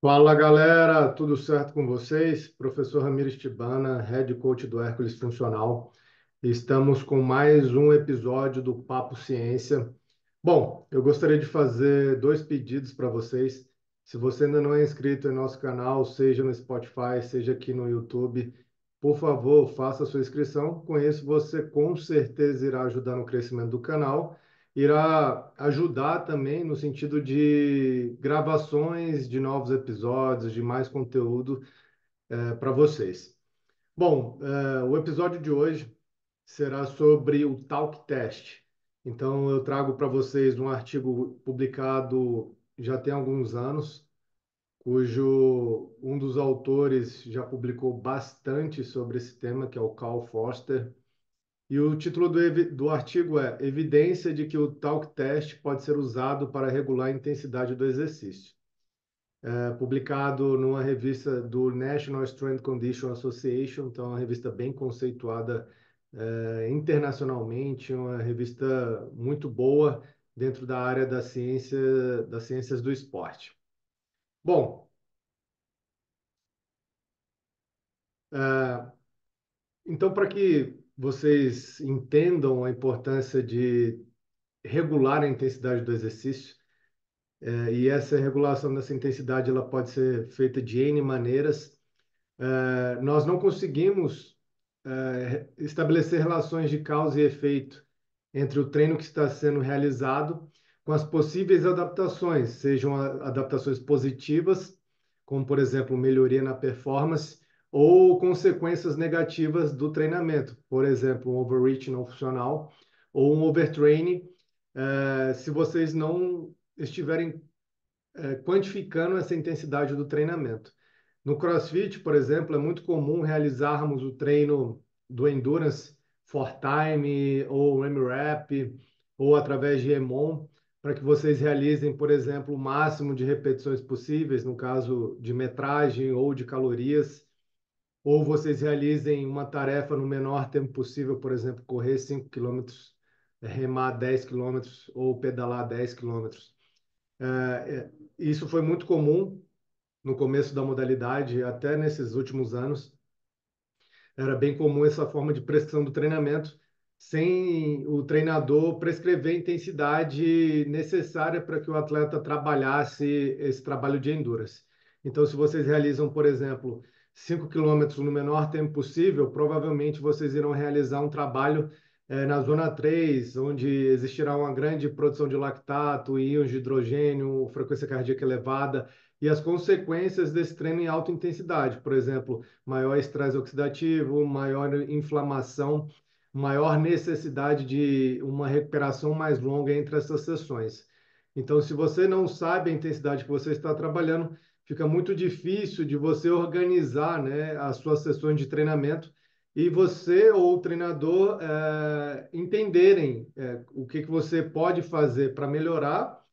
Fala galera, tudo certo com vocês? Professor Ramires Tibana, Head Coach do Hércules Funcional. Estamos com mais um episódio do Papo Ciência. Bom, eu gostaria de fazer dois pedidos para vocês. Se você ainda não é inscrito em nosso canal, seja no Spotify, seja aqui no YouTube, por favor, faça a sua inscrição. Com isso, você com certeza irá ajudar no crescimento do canal, irá ajudar também no sentido de gravações de novos episódios, de mais conteúdo para vocês. Bom, o episódio de hoje será sobre o Talk Test. Então, eu trago para vocês um artigo publicado já tem alguns anos, cujo um dos autores já publicou bastante sobre esse tema, que é o Carl Foster. E o título do artigo é Evidência de que o Talk Test pode ser usado para regular a intensidade do exercício. Publicado numa revista do National Strength Condition Association, então é uma revista bem conceituada internacionalmente, uma revista muito boa dentro da área da ciência, das ciências do esporte. Bom, uh, então para que vocês entendam a importância de regular a intensidade do exercício, e essa regulação dessa intensidade ela pode ser feita de N maneiras. Nós não conseguimos estabelecer relações de causa e efeito entre o treino que está sendo realizado com as possíveis adaptações, sejam adaptações positivas, como, por exemplo, melhoria na performance, ou consequências negativas do treinamento, por exemplo, um overreach não funcional ou um overtraining, se vocês não estiverem quantificando essa intensidade do treinamento. No CrossFit, por exemplo, é muito comum realizarmos o treino do Endurance for Time ou M-Rap ou através de EMOM, para que vocês realizem, por exemplo, o máximo de repetições possíveis, no caso de metragem ou de calorias, ou vocês realizem uma tarefa no menor tempo possível, por exemplo, correr 5 quilômetros, remar 10 quilômetros ou pedalar 10 quilômetros. Isso foi muito comum no começo da modalidade, até nesses últimos anos. Era bem comum essa forma de prescrição do treinamento, sem o treinador prescrever a intensidade necessária para que o atleta trabalhasse esse trabalho de endurance. Então, se vocês realizam, por exemplo, 5 quilômetros no menor tempo possível, provavelmente vocês irão realizar um trabalho na zona 3, onde existirá uma grande produção de lactato, íons de hidrogênio, frequência cardíaca elevada, e as consequências desse treino em alta intensidade, por exemplo, maior estresse oxidativo, maior inflamação, maior necessidade de uma recuperação mais longa entre essas sessões. Então, se você não sabe a intensidade que você está trabalhando, fica muito difícil de você organizar, né, as suas sessões de treinamento e você ou o treinador entenderem o que você pode fazer para melhorar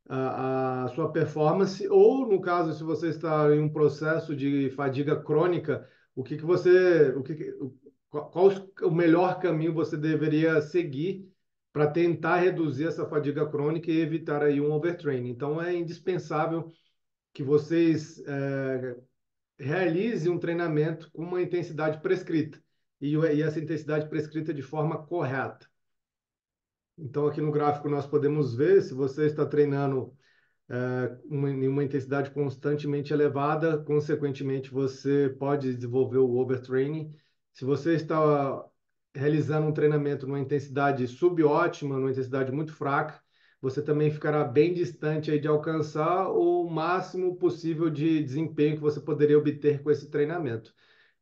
a sua performance, ou no caso, se você está em um processo de fadiga crônica, qual o melhor caminho você deveria seguir para tentar reduzir essa fadiga crônica e evitar aí um overtraining. Então, é indispensável que vocês realizem um treinamento com uma intensidade prescrita e essa intensidade prescrita de forma correta. Então, aqui no gráfico nós podemos ver se você está treinando em uma intensidade constantemente elevada, consequentemente, você pode desenvolver o overtraining. Se você está realizando um treinamento numa intensidade subótima, numa intensidade muito fraca, você também ficará bem distante aí de alcançar o máximo possível de desempenho que você poderia obter com esse treinamento.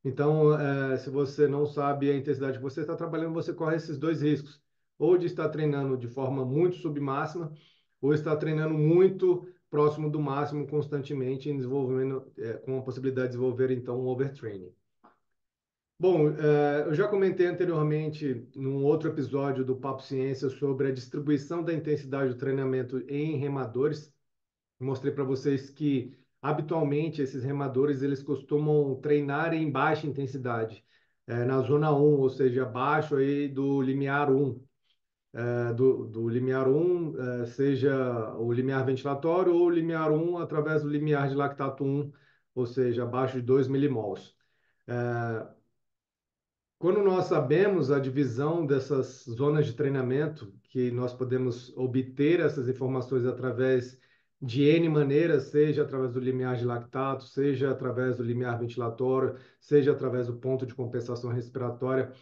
Então, se você não sabe a intensidade que você está trabalhando, você corre esses dois riscos, ou de estar treinando de forma muito submáxima, ou estar treinando muito próximo do máximo constantemente, em desenvolvendo, com a possibilidade de desenvolver, então, um overtraining. Bom, eu já comentei anteriormente, num outro episódio do Papo Ciência, sobre a distribuição da intensidade do treinamento em remadores. Mostrei para vocês que, habitualmente, esses remadores eles costumam treinar em baixa intensidade, na zona 1, ou seja, abaixo aí do limiar 1. do limiar 1, seja o limiar ventilatório ou o limiar 1 através do limiar de lactato 1, ou seja, abaixo de 2 milimols. Quando nós sabemos a divisão dessas zonas de treinamento, que nós podemos obter essas informações através de N maneiras, seja através do limiar de lactato, seja através do limiar ventilatório, seja através do ponto de compensação respiratória,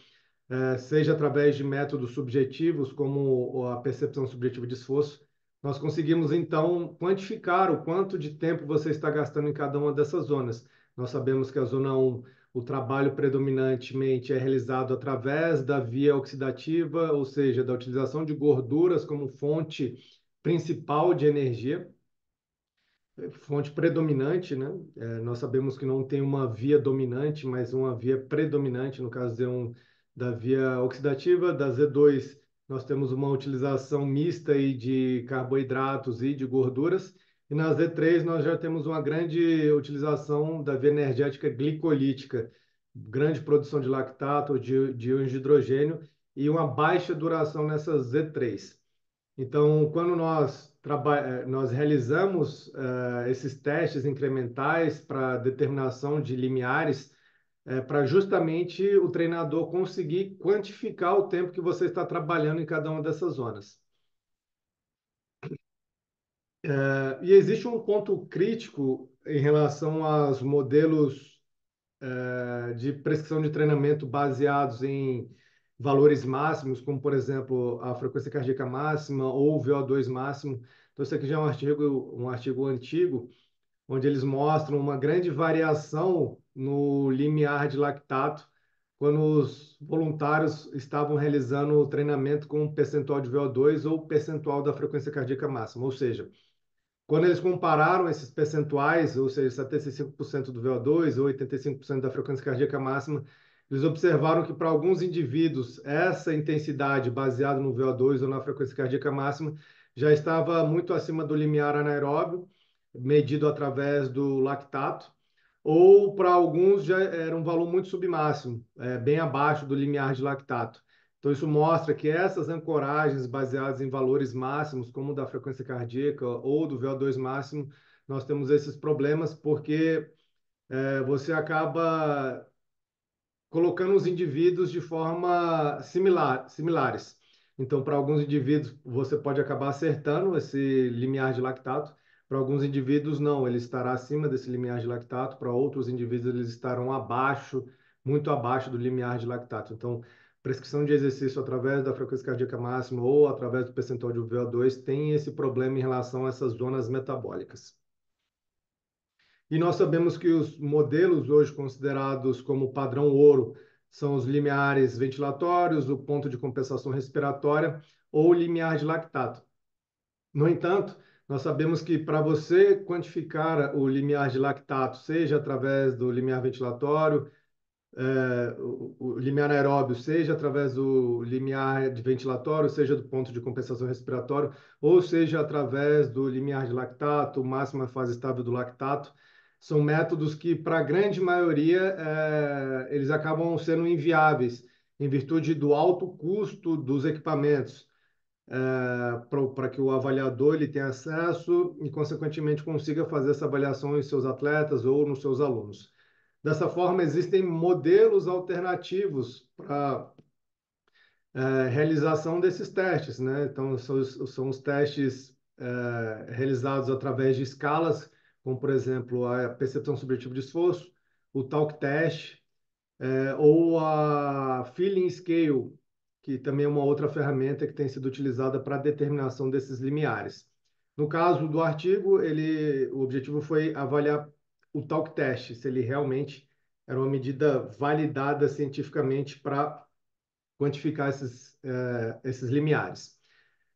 seja através de métodos subjetivos, como a percepção subjetiva de esforço, nós conseguimos então quantificar o quanto de tempo você está gastando em cada uma dessas zonas. Nós sabemos que a zona 1, o trabalho predominantemente é realizado através da via oxidativa, ou seja, da utilização de gorduras como fonte principal de energia, fonte predominante, né? Nós sabemos que não tem uma via dominante, mas uma via predominante, no caso da via oxidativa, da Z2, nós temos uma utilização mista aí de carboidratos e de gorduras, e na Z3 nós já temos uma grande utilização da via energética glicolítica, grande produção de lactato, de íons de hidrogênio e uma baixa duração nessa Z3. Então, quando nós realizamos esses testes incrementais para determinação de limiares, para justamente o treinador conseguir quantificar o tempo que você está trabalhando em cada uma dessas zonas. E existe um ponto crítico em relação aos modelos de prescrição de treinamento baseados em valores máximos, como, por exemplo, a frequência cardíaca máxima ou o VO2 máximo. Então, isso aqui já é um artigo antigo, onde eles mostram uma grande variação no limiar de lactato quando os voluntários estavam realizando o treinamento com percentual de VO2 ou percentual da frequência cardíaca máxima. Ou seja, quando eles compararam esses percentuais, ou seja, 75% do VO2 ou 85% da frequência cardíaca máxima, eles observaram que para alguns indivíduos essa intensidade baseada no VO2 ou na frequência cardíaca máxima já estava muito acima do limiar anaeróbio, medido através do lactato, ou para alguns já era um valor muito submáximo, bem abaixo do limiar de lactato. Então, isso mostra que essas ancoragens baseadas em valores máximos, como o da frequência cardíaca ou do VO2 máximo, nós temos esses problemas porque você acaba colocando os indivíduos de forma similares. Então, para alguns indivíduos, você pode acabar acertando esse limiar de lactato, para alguns indivíduos, não, ele estará acima desse limiar de lactato, para outros indivíduos, eles estarão abaixo, muito abaixo do limiar de lactato. Então, prescrição de exercício através da frequência cardíaca máxima ou através do percentual de VO2 tem esse problema em relação a essas zonas metabólicas. E nós sabemos que os modelos hoje considerados como padrão ouro são os limiares ventilatórios, o ponto de compensação respiratória ou o limiar de lactato. No entanto, nós sabemos que para você quantificar o limiar de lactato, seja através do limiar ventilatório, o limiar aeróbio, seja através do limiar de ventilatório, seja do ponto de compensação respiratório, ou seja através do limiar de lactato, máxima fase estável do lactato, são métodos que, para a grande maioria, eles acabam sendo inviáveis, em virtude do alto custo dos equipamentos, para que o avaliador ele tenha acesso e, consequentemente, consiga fazer essa avaliação em seus atletas ou nos seus alunos. Dessa forma, existem modelos alternativos para realização desses testes, né? Então, são os testes realizados através de escalas, como, por exemplo, a percepção subjetiva de esforço, o talk test, ou a feeling scale, que também é uma outra ferramenta que tem sido utilizada para a determinação desses limiares. No caso do artigo, o objetivo foi avaliar o talk test, se ele realmente era uma medida validada cientificamente para quantificar esses limiares.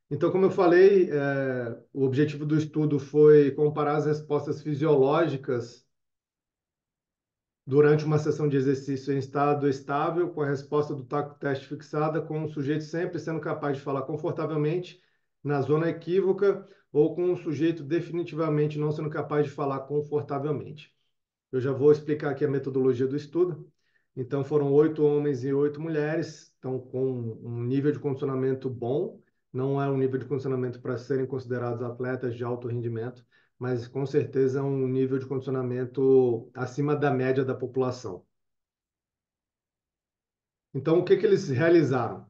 Então, como eu falei, o objetivo do estudo foi comparar as respostas fisiológicas durante uma sessão de exercício em estado estável, com a resposta do taco teste fixada, com o sujeito sempre sendo capaz de falar confortavelmente na zona equívoca ou com o sujeito definitivamente não sendo capaz de falar confortavelmente. Eu já vou explicar aqui a metodologia do estudo. Então, foram 8 homens e 8 mulheres, então com um nível de condicionamento bom, não é um nível de condicionamento para serem considerados atletas de alto rendimento, mas com certeza é um nível de condicionamento acima da média da população. Então, o que que eles realizaram?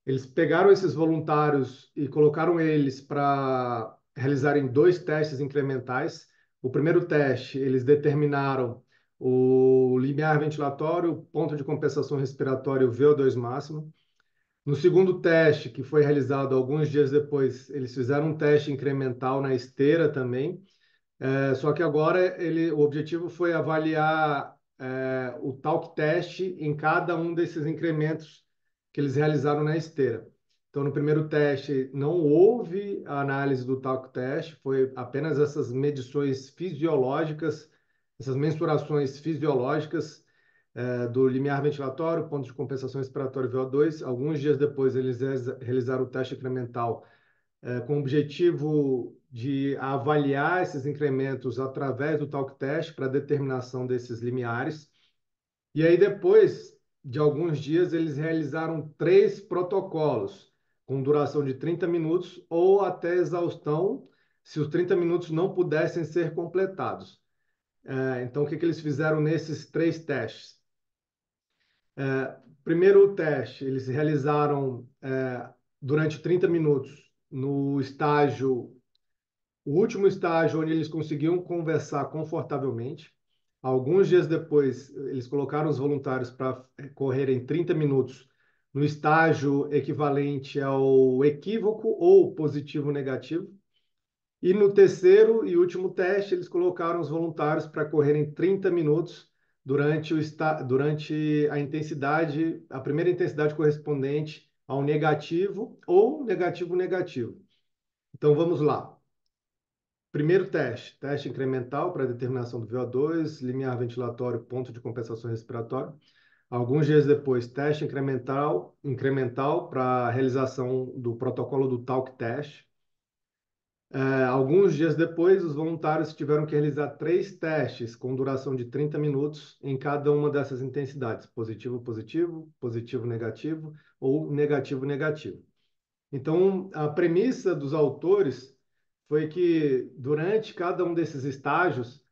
Eles pegaram esses voluntários e colocaram eles para realizarem dois testes incrementais. O primeiro teste, eles determinaram o limiar ventilatório, o ponto de compensação respiratória, o VO2 máximo. No segundo teste, que foi realizado alguns dias depois, eles fizeram um teste incremental na esteira também. Só que agora o objetivo foi avaliar o talk test em cada um desses incrementos que eles realizaram na esteira. Então, no primeiro teste, não houve a análise do talk test, foi apenas essas medições fisiológicas, essas mensurações fisiológicas do limiar ventilatório, ponto de compensação respiratório VO2. Alguns dias depois, eles realizaram o teste incremental com o objetivo de avaliar esses incrementos através do talk test para determinação desses limiares. E aí, depois de alguns dias, eles realizaram 3 protocolos, com duração de 30 minutos ou até exaustão, se os 30 minutos não pudessem ser completados. Então, o que que eles fizeram nesses 3 testes? Primeiro teste, eles realizaram durante 30 minutos no estágio, o último estágio onde eles conseguiam conversar confortavelmente. Alguns dias depois, eles colocaram os voluntários para correrem 30 minutos no estágio equivalente ao equívoco ou positivo negativo. E no terceiro e último teste, eles colocaram os voluntários para correrem 30 minutos durante a intensidade, a primeira intensidade correspondente ao negativo ou negativo-negativo. Então vamos lá. Primeiro teste, teste incremental para determinação do VO2, limiar ventilatório, ponto de compensação respiratória. Alguns dias depois, teste incremental para a realização do protocolo do talk test. Alguns dias depois, os voluntários tiveram que realizar 3 testes com duração de 30 minutos em cada uma dessas intensidades: positivo-positivo, positivo-negativo ou negativo-negativo. Então, a premissa dos autores foi que, durante cada um desses estágios,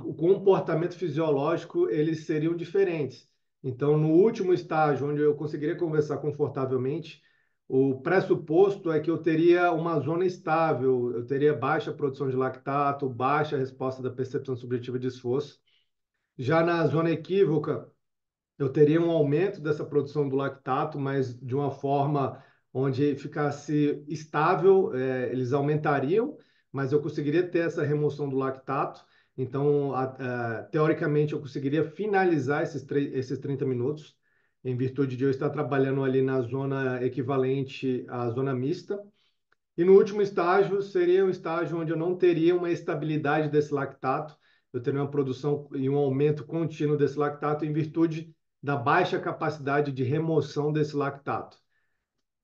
o comportamento fisiológico eles seriam diferentes. Então, no último estágio, onde eu conseguiria conversar confortavelmente, o pressuposto é que eu teria uma zona estável, eu teria baixa produção de lactato, baixa resposta da percepção subjetiva de esforço. Já na zona equívoca, eu teria um aumento dessa produção do lactato, mas de uma forma onde ficasse estável, eles aumentariam, mas eu conseguiria ter essa remoção do lactato. Então, teoricamente, eu conseguiria finalizar esses 30 minutos, em virtude de eu estar trabalhando ali na zona equivalente à zona mista. E no último estágio, seria um estágio onde eu não teria uma estabilidade desse lactato, eu teria uma produção e um aumento contínuo desse lactato em virtude da baixa capacidade de remoção desse lactato.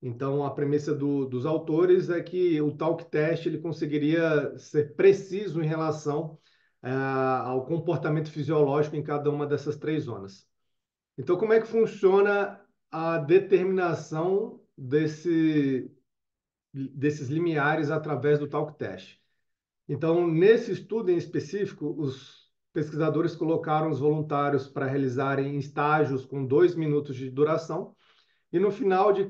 Então, a premissa dos autores é que o talk test ele conseguiria ser preciso em relação ao comportamento fisiológico em cada uma dessas 3 zonas. Então, como é que funciona a determinação desses limiares através do talk test? Então, nesse estudo em específico, os pesquisadores colocaram os voluntários para realizarem estágios com 2 minutos de duração, e no final de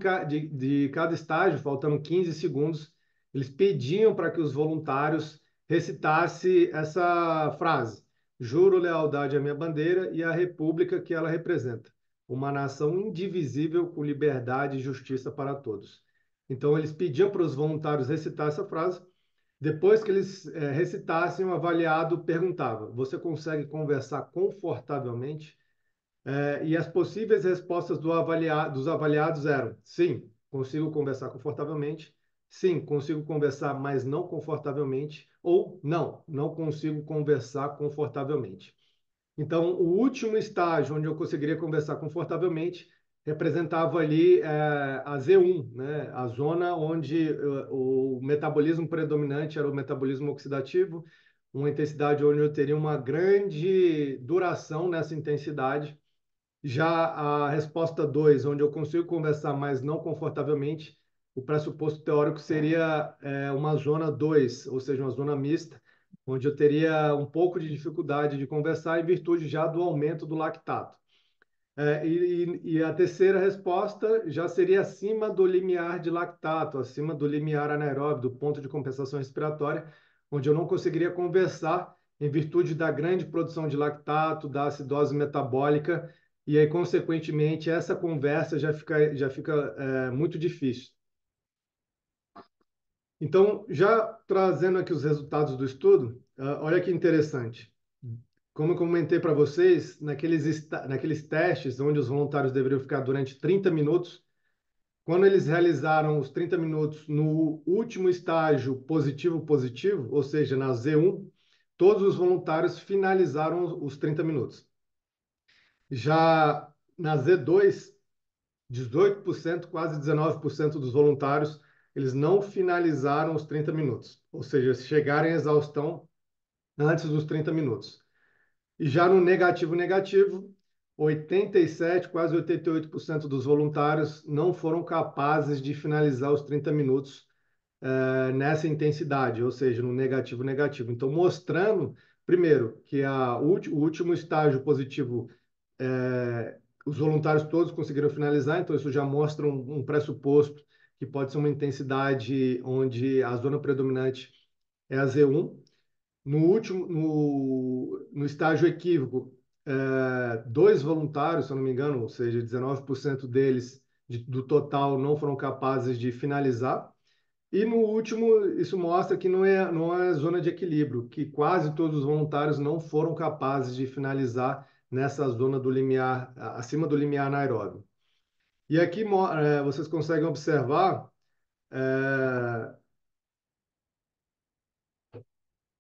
cada estágio, faltando 15 segundos, eles pediam para que os voluntários recitassem essa frase: Juro lealdade à minha bandeira e à república que ela representa, uma nação indivisível com liberdade e justiça para todos. Então, eles pediam para os voluntários recitar essa frase. Depois que eles recitassem, o avaliado perguntava: Você consegue conversar confortavelmente? E as possíveis respostas dos avaliados eram: sim, consigo conversar confortavelmente; sim, consigo conversar, mas não confortavelmente; ou não, não consigo conversar confortavelmente. Então, o último estágio onde eu conseguiria conversar confortavelmente representava ali a Z1, né? A zona onde o metabolismo predominante era o metabolismo oxidativo, uma intensidade onde eu teria uma grande duração nessa intensidade. Já a resposta 2, onde eu consigo conversar, mas não confortavelmente, o pressuposto teórico seria uma zona 2, ou seja, uma zona mista, onde eu teria um pouco de dificuldade de conversar em virtude já do aumento do lactato. E a terceira resposta já seria acima do limiar de lactato, acima do limiar anaeróbio, do ponto de compensação respiratória, onde eu não conseguiria conversar em virtude da grande produção de lactato, da acidose metabólica, e aí, consequentemente, essa conversa já fica muito difícil. Então, já trazendo aqui os resultados do estudo, olha que interessante. Como eu comentei para vocês, naqueles testes onde os voluntários deveriam ficar durante 30 minutos, quando eles realizaram os 30 minutos no último estágio positivo-positivo, ou seja, na Z1, todos os voluntários finalizaram os 30 minutos. Já na Z2, 18%, quase 19% dos voluntários, eles não finalizaram os 30 minutos, ou seja, chegaram em exaustão antes dos 30 minutos. E já no negativo, 87, quase 88% dos voluntários não foram capazes de finalizar os 30 minutos nessa intensidade, ou seja, no negativo. Então, mostrando, primeiro, que o último estágio positivo, os voluntários todos conseguiram finalizar, então isso já mostra um pressuposto que pode ser uma intensidade onde a zona predominante é a Z1. No estágio equívoco, dois voluntários, se eu não me engano, ou seja, 19% deles do total não foram capazes de finalizar. E no último, isso mostra que não é zona de equilíbrio, que quase todos os voluntários não foram capazes de finalizar nessa zona do limiar, acima do limiar anaeróbio. E aqui vocês conseguem observar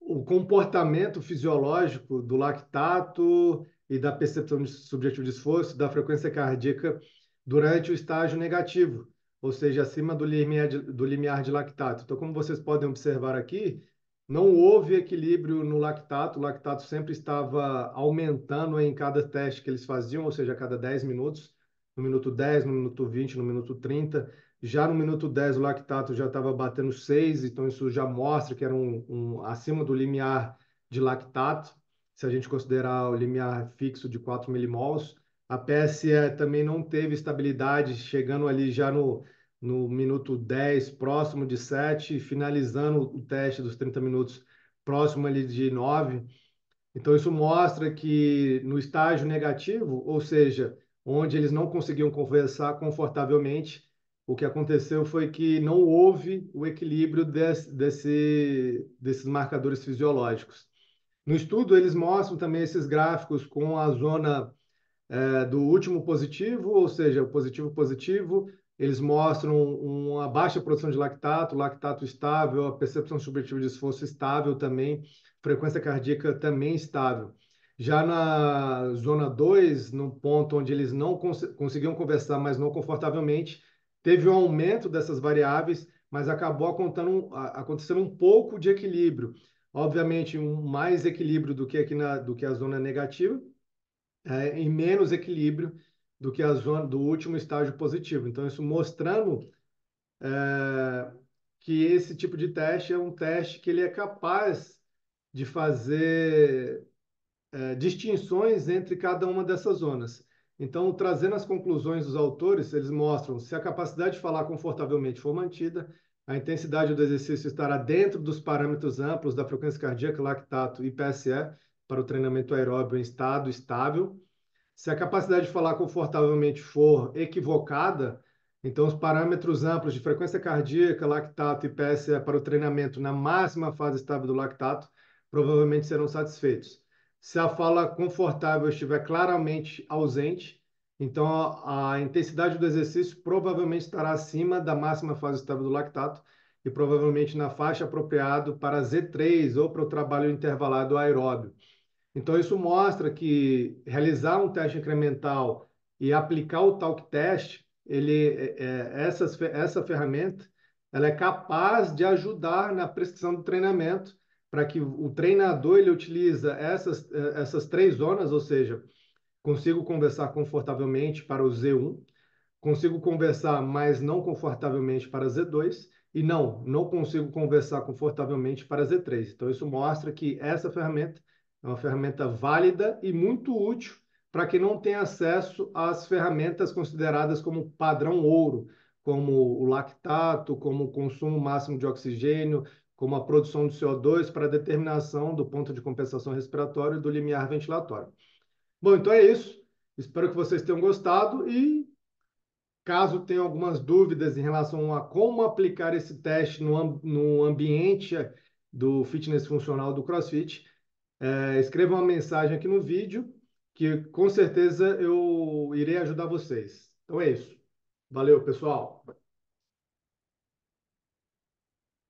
o comportamento fisiológico do lactato e da percepção subjetiva de esforço, da frequência cardíaca durante o estágio negativo, ou seja, acima do limiar de lactato. Então, como vocês podem observar aqui, não houve equilíbrio no lactato, o lactato sempre estava aumentando em cada teste que eles faziam, ou seja, a cada 10 minutos, no minuto 10, no minuto 20, no minuto 30. Já no minuto 10, o lactato já estava batendo 6, então isso já mostra que era acima do limiar de lactato, se a gente considerar o limiar fixo de 4 milimols. A PSE também não teve estabilidade, chegando ali já no minuto 10, próximo de 7, finalizando o teste dos 30 minutos, próximo ali de 9. Então, isso mostra que no estágio negativo, ou seja, onde eles não conseguiam conversar confortavelmente, o que aconteceu foi que não houve o equilíbrio desses marcadores fisiológicos. No estudo, eles mostram também esses gráficos com a zona do último positivo, ou seja, o positivo, eles mostram uma baixa produção de lactato estável, a percepção subjetiva de esforço estável também, frequência cardíaca também estável. Já na zona 2, no ponto onde eles não conseguiam conversar, mas não confortavelmente, teve um aumento dessas variáveis, mas acabou acontecendo um pouco de equilíbrio. Obviamente, mais equilíbrio do que a zona negativa, em menos equilíbrio do que a zona do último estágio positivo. Então, isso mostrando que esse tipo de teste é um teste que ele é capaz de fazer distinções entre cada uma dessas zonas. Então, trazendo as conclusões dos autores, eles mostram se a capacidade de falar confortavelmente for mantida, a intensidade do exercício estará dentro dos parâmetros amplos da frequência cardíaca, lactato e PSE para o treinamento aeróbio em estado estável. Se a capacidade de falar confortavelmente for equivocada, então os parâmetros amplos de frequência cardíaca, lactato e PSE para o treinamento na máxima fase estável do lactato provavelmente serão satisfeitos. Se a fala confortável estiver claramente ausente, então a intensidade do exercício provavelmente estará acima da máxima fase estável do lactato e provavelmente na faixa apropriada para Z3 ou para o trabalho intervalado aeróbio. Então, isso mostra que realizar um teste incremental e aplicar o talk test, essa ferramenta, ela é capaz de ajudar na prescrição do treinamento, para que o treinador ele utiliza essas três zonas, ou seja, consigo conversar confortavelmente para o Z1, consigo conversar, mas não confortavelmente para Z2, e não consigo conversar confortavelmente para Z3. Então, isso mostra que essa ferramenta é uma ferramenta válida e muito útil para quem não tem acesso às ferramentas consideradas como padrão ouro, como o lactato, como o consumo máximo de oxigênio, como a produção de CO2 para determinação do ponto de compensação respiratória e do limiar ventilatório. Bom, então é isso. Espero que vocês tenham gostado e caso tenha algumas dúvidas em relação a como aplicar esse teste no ambiente do fitness funcional do CrossFit, escreva uma mensagem aqui no vídeo que com certeza eu irei ajudar vocês. Então é isso. Valeu, pessoal.